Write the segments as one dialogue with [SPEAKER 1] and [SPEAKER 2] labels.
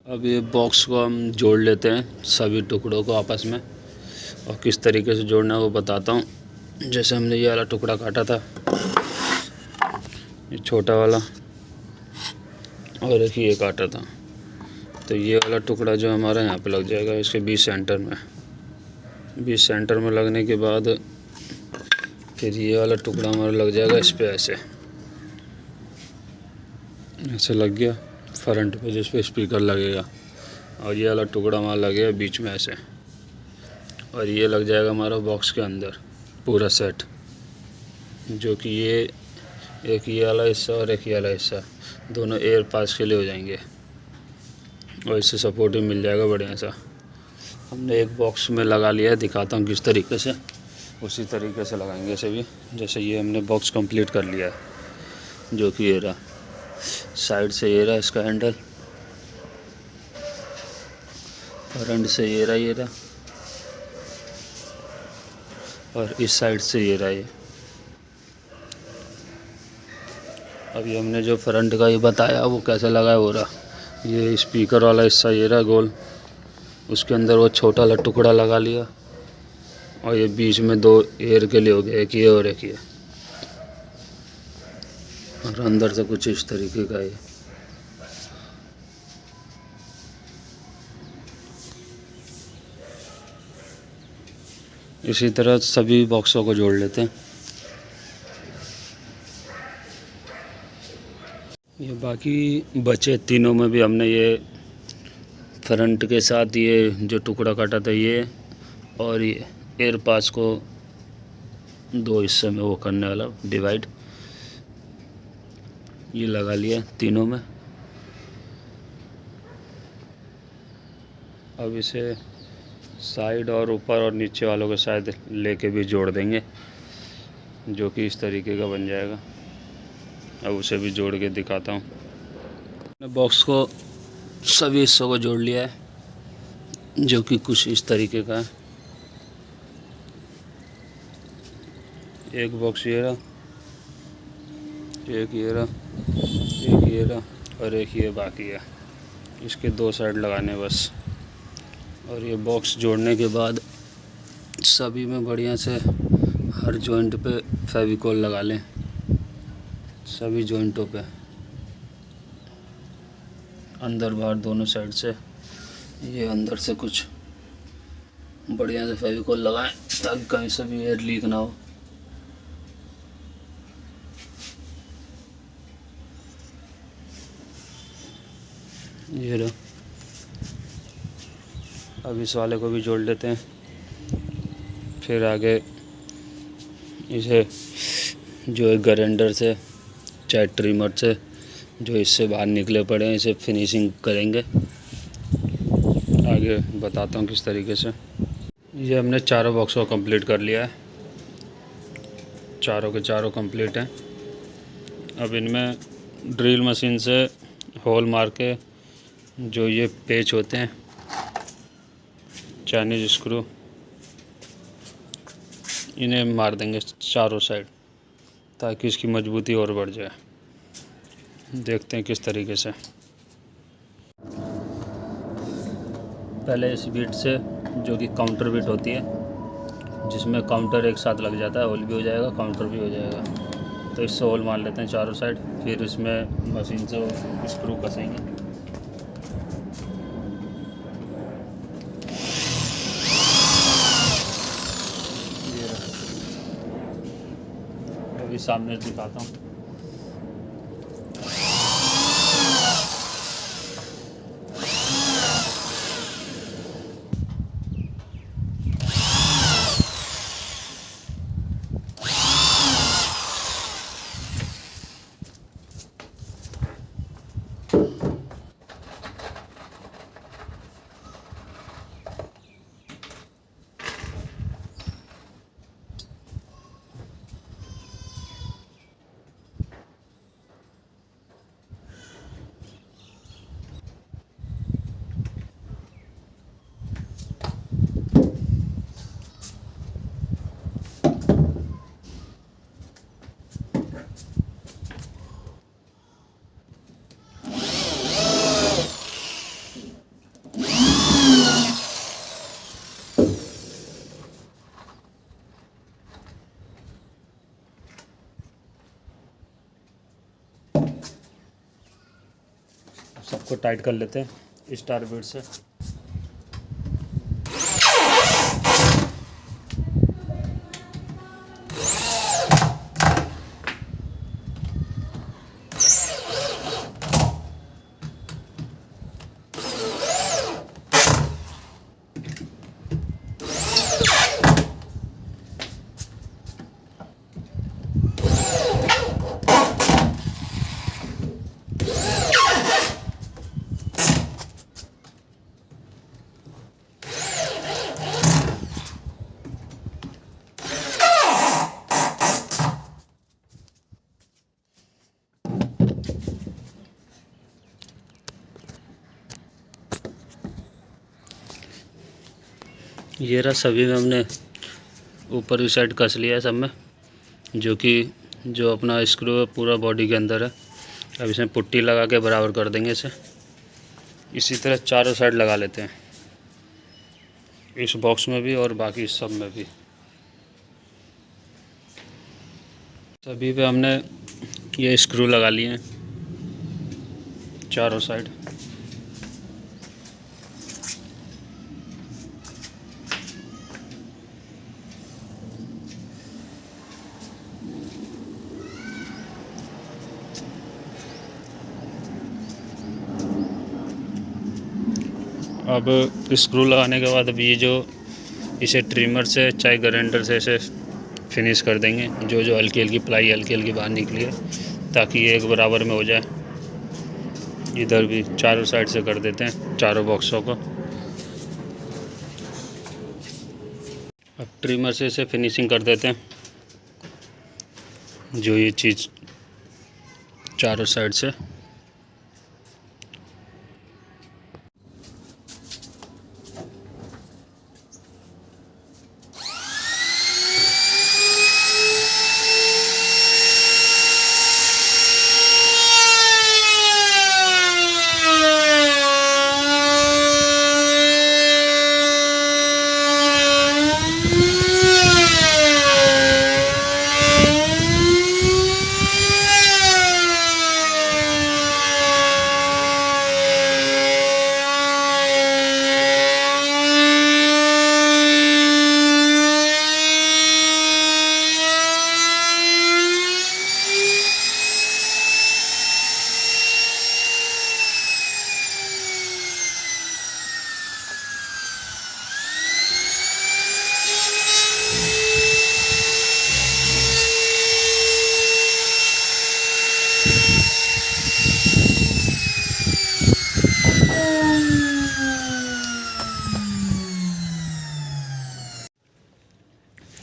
[SPEAKER 1] अब ये बॉक्स को हम जोड़ लेते हैं सभी टुकड़ों को आपस में, और किस तरीके से जोड़ना है वो बताता हूँ। जैसे हमने ये वाला टुकड़ा काटा था, ये छोटा वाला, और एक ये काटा था, तो ये वाला टुकड़ा जो हमारा यहाँ पे लग जाएगा इसके बीच सेंटर में। बीच सेंटर में लगने के बाद फिर ये वाला टुकड़ा हमारा लग जाएगा इस पे, ऐसे ऐसे लग गया फ्रंट पे जिस पे स्पीकर लगेगा, और ये वाला टुकड़ा हमारा लगेगा बीच में ऐसे, और ये लग जाएगा हमारा बॉक्स के अंदर पूरा सेट, जो कि ये एक ये वाला हिस्सा और एक ये वाला हिस्सा दोनों एयर पास के लिए हो जाएंगे, और इससे सपोर्ट भी मिल जाएगा बढ़िया सा। हमने एक बॉक्स में लगा लिया है, दिखाता हूँ किस तरीके से, उसी तरीके से लगाएंगे इसे भी। जैसे ये हमने बॉक्स कंप्लीट कर लिया है, जो कि ये रहा साइड से, ये रहा इसका हैंडल, फ्रंट से ये रहा, और इस साइड से ये रहा ये। अभी हमने जो फ्रंट का ये बताया वो कैसे लगा है वो रहा, ये स्पीकर वाला हिस्सा ये रहा गोल, उसके अंदर वो छोटा वाला टुकड़ा लगा लिया, और ये बीच में दो एयर के लिए हो गया, एक ये और एक ये, और अंदर से कुछ इस तरीके का ये। इसी तरह सभी बॉक्सों को जोड़ लेते हैं। ये बाकी बचे तीनों में भी हमने ये फ्रंट के साथ ये जो टुकड़ा काटा था ये, और ये एयर पास को दो हिस्से में वो करने वाला डिवाइड, ये लगा लिया तीनों में। अब इसे साइड और ऊपर और नीचे वालों के शायद लेके भी जोड़ देंगे, जो कि इस तरीके का बन जाएगा। अब उसे भी जोड़ के दिखाता हूँ। मैंने बॉक्स को सभी हिस्सों को जोड़ लिया है, जो कि कुछ इस तरीके का है। एक बॉक्स ये रहा, एक ये रहा, एक ये रहा, और एक ये बाकी है। इसके दो साइड लगाने बस, और ये बॉक्स जोड़ने के बाद सभी में बढ़िया से हर जॉइंट पे फेविकोल लगा लें, सभी जॉइंटों पे अंदर बाहर दोनों साइड से। ये अंदर से कुछ बढ़िया से फेविकोल लगाएं ताकि कहीं से भी एयर लीक ना हो। ये रहा। अब इस वाले को भी जोड़ लेते हैं, फिर आगे इसे जो है ग्राइंडर से चाहे ट्रिमर से जो इससे बाहर निकले पड़े हैं इसे फिनिशिंग करेंगे। आगे बताता हूँ किस तरीके से। ये हमने चारों बॉक्स को कंप्लीट कर लिया है, चारों के चारों कंप्लीट हैं। अब इनमें ड्रिल मशीन से होल मार के जो ये पेच होते हैं चाइनीज स्क्रू, इन्हें मार देंगे चारों साइड ताकि इसकी मजबूती और बढ़ जाए। देखते हैं किस तरीके से। पहले इस बीट से जो कि काउंटर बीट होती है, जिसमें काउंटर एक साथ लग जाता है, होल भी हो जाएगा काउंटर भी हो जाएगा, तो इससे होल मार लेते हैं चारों साइड। फिर इसमें मशीन से स्क्रू कसेंगे। अभी सामने दिखाता हूँ। सबको टाइट कर लेते हैं स्टार बीट से। ये रहा, सभी में हमने ऊपर की साइड कस लिया है सब में, जो अपना स्क्रू है पूरा बॉडी के अंदर है। अब इसमें पुट्टी लगा के बराबर कर देंगे इसे। इसी तरह चारों साइड लगा लेते हैं, इस बॉक्स में भी और बाकी सब में भी। सभी पे हमने ये स्क्रू लगा लिए हैं चारों साइड। अब स्क्रू लगाने के बाद अब ये जो इसे ट्रिमर से चाहे ग्राइंडर से इसे फिनिश कर देंगे, जो हल्की हल्की प्लाई हल्की हल्की बाहर निकली है, ताकि ये एक बराबर में हो जाए। इधर भी चारों साइड से कर देते हैं चारों बॉक्सों को। अब ट्रिमर से इसे फिनिशिंग कर देते हैं, जो ये चीज़ चारों साइड से।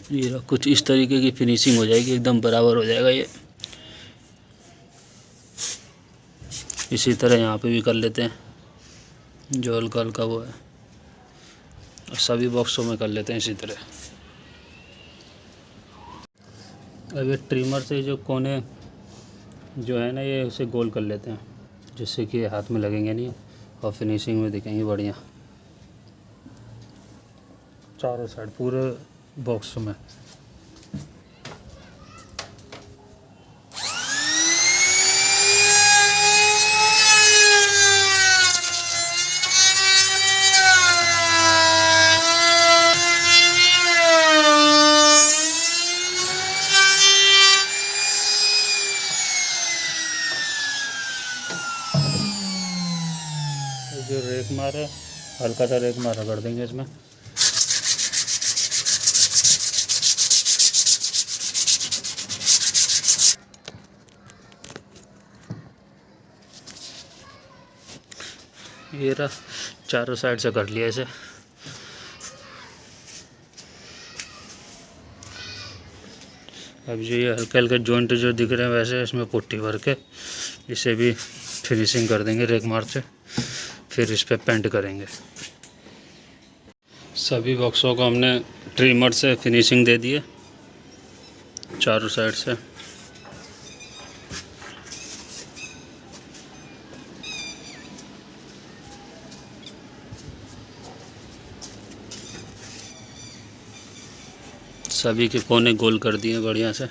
[SPEAKER 1] ये कुछ इस तरीके की फिनिशिंग हो जाएगी, एकदम बराबर हो जाएगा ये। इसी तरह यहाँ पे भी कर लेते हैं, जो हल्का हल्का वो है, और सभी बॉक्सों में कर लेते हैं इसी तरह। अब ये ट्रिमर से जो कोने जो है ना, ये उसे गोल कर लेते हैं, जिससे कि हाथ में लगेंगे नहीं और फिनिशिंग में दिखेंगे बढ़िया चारों साइड पूरे बॉक्स में। जो रेक मार है, हल्का सा रेक मारा कर देंगे इसमें। ये रहा, चारों साइड से कर लिया इसे। अब जो ये हल्के हल्के जॉइंट जो दिख रहे हैं, वैसे इसमें पुट्टी भर के इसे भी फिनिशिंग कर देंगे रेक मार से, फिर इस पे पेंट करेंगे। सभी बॉक्सों को हमने ट्रिमर से फिनिशिंग दे दी है चारों साइड से। सभी के कोने गोल कर दिए बढ़िया से।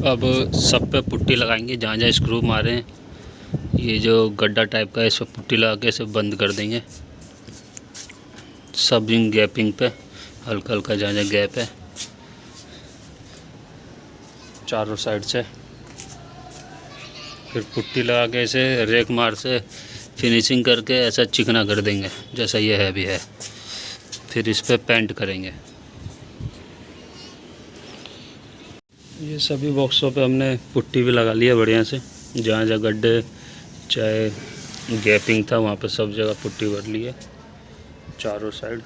[SPEAKER 1] अब सब पे पुट्टी लगाएंगे, जहाँ जहाँ स्क्रू मारे हैं ये जो गड्ढा टाइप का है इस पर पुट्टी लगा के इसे बंद कर देंगे। सब इन गैपिंग पे हल्का हल्का जहाँ जहाँ गैप है चारों साइड से, फिर पुट्टी लगा के इसे रेक मार से फिनिशिंग करके ऐसा चिकना कर देंगे जैसा ये है भी है। फिर इस पे पेंट करेंगे। ये सभी बॉक्सों पे हमने पुट्टी भी लगा ली है बढ़िया से, जहाँ जहाँ गड्ढे चाहे गैपिंग था वहाँ पे सब जगह पुट्टी भर ली है चारों साइड।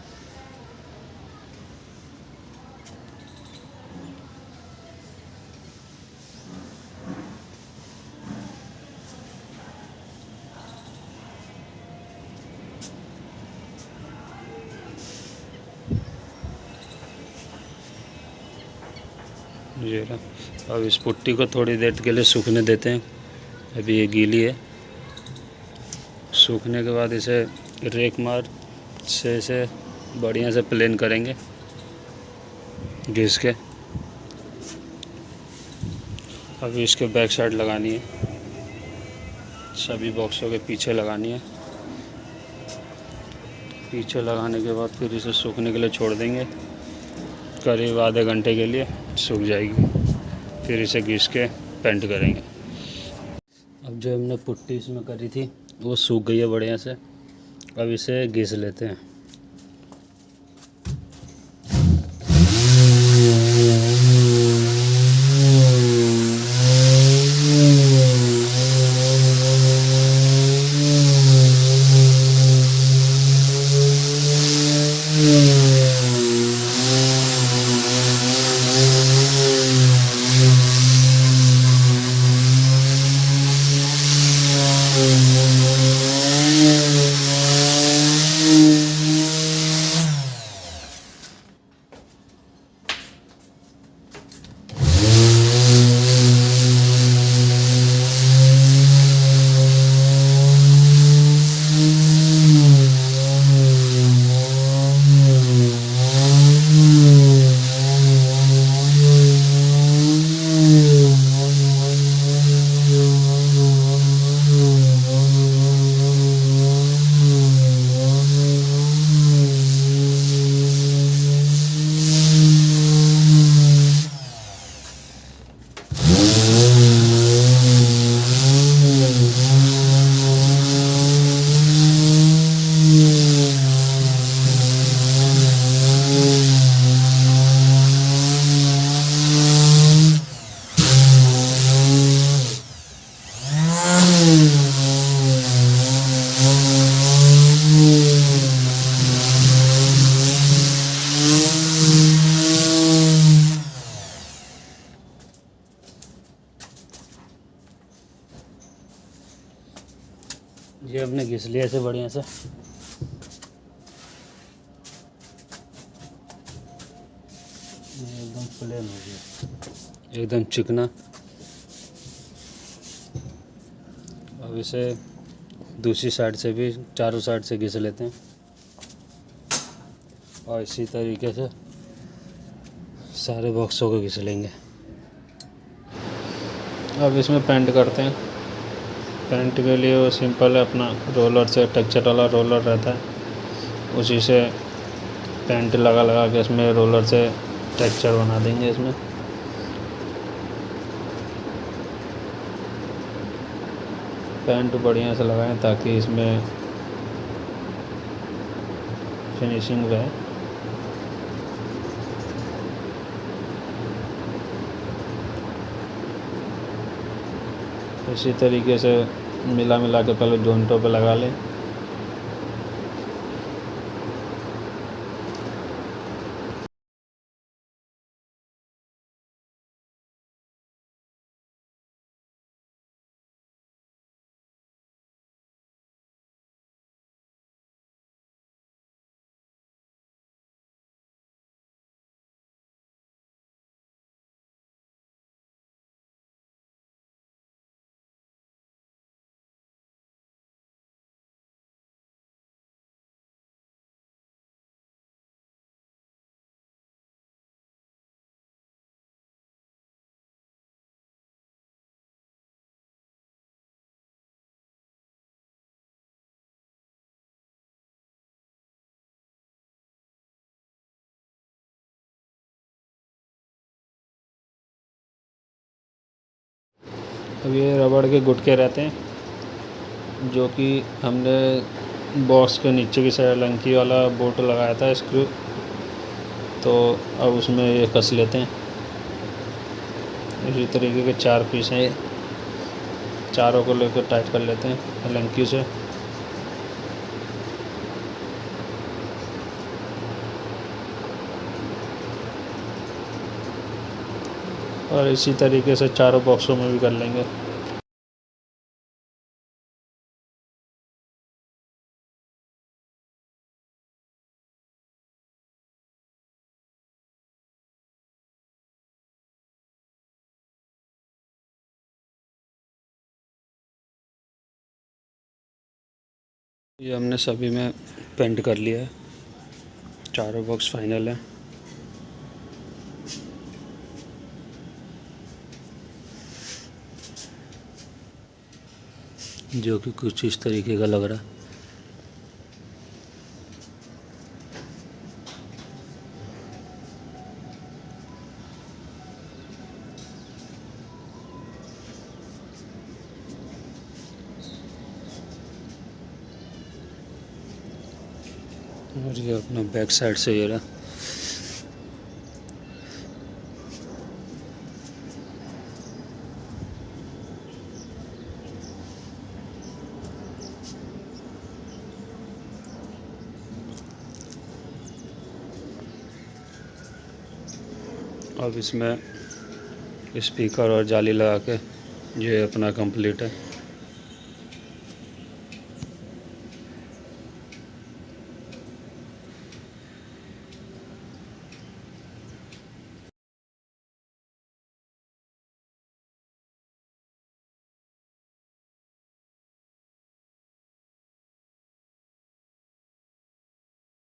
[SPEAKER 1] ये रहा। अब इस पुट्टी को थोड़ी देर के लिए सूखने देते हैं, अभी ये गीली है। सूखने के बाद इसे रेक मार से इसे बढ़िया से प्लेन करेंगे घिस के। अभी इसके बैक साइड लगानी है, सभी बॉक्सों के पीछे लगानी है। पीछे लगाने के बाद फिर इसे सूखने के लिए छोड़ देंगे, करीब आधे घंटे के लिए सूख जाएगी। फिर इसे घिस के पेंट करेंगे। अब जो हमने पुट्टी इसमें करी थी वो सूख गई है बढ़िया से, अब इसे घिस लेते हैं। ये हमने घिस लिया ऐसे बढ़िया से। एकदम प्लेन हो गया, एकदम चिकना। अब इसे दूसरी साइड से भी चारों साइड से घिस लेते हैं और इसी तरीके से सारे बॉक्सों को घिस लेंगे। अब इसमें पेंट करते हैं। पेंट के लिए वो सिंपल है, अपना रोलर से टेक्सचर वाला रोलर रहता है, उसी से पेंट लगा लगा के इसमें रोलर से टेक्सचर बना देंगे। इसमें पेंट बढ़िया से लगाएं ताकि इसमें फिनिशिंग रहे। इसी तरीके से मिला मिला के पहले जॉइंटों पे लगा लें। अब ये रबड़ के गुटके रहते हैं जो कि हमने बॉक्स के नीचे की साइड लंकी वाला बोल्ट लगाया था स्क्रू, तो अब उसमें ये कस लेते हैं। इसी तरीके के 4 पीस हैं, ये चारों को लेकर टाइट कर लेते हैं लंकी से। और इसी तरीके से चारों बॉक्सों में भी कर लेंगे। ये हमने सभी में पेंट कर लिया है, चारों बॉक्स फाइनल है। जो कि कुछ इस तरीके का लग रहा है। और ये अपना बैक साइड से ये रहा। अब इसमें स्पीकर और जाली लगा के ये अपना कंप्लीट है।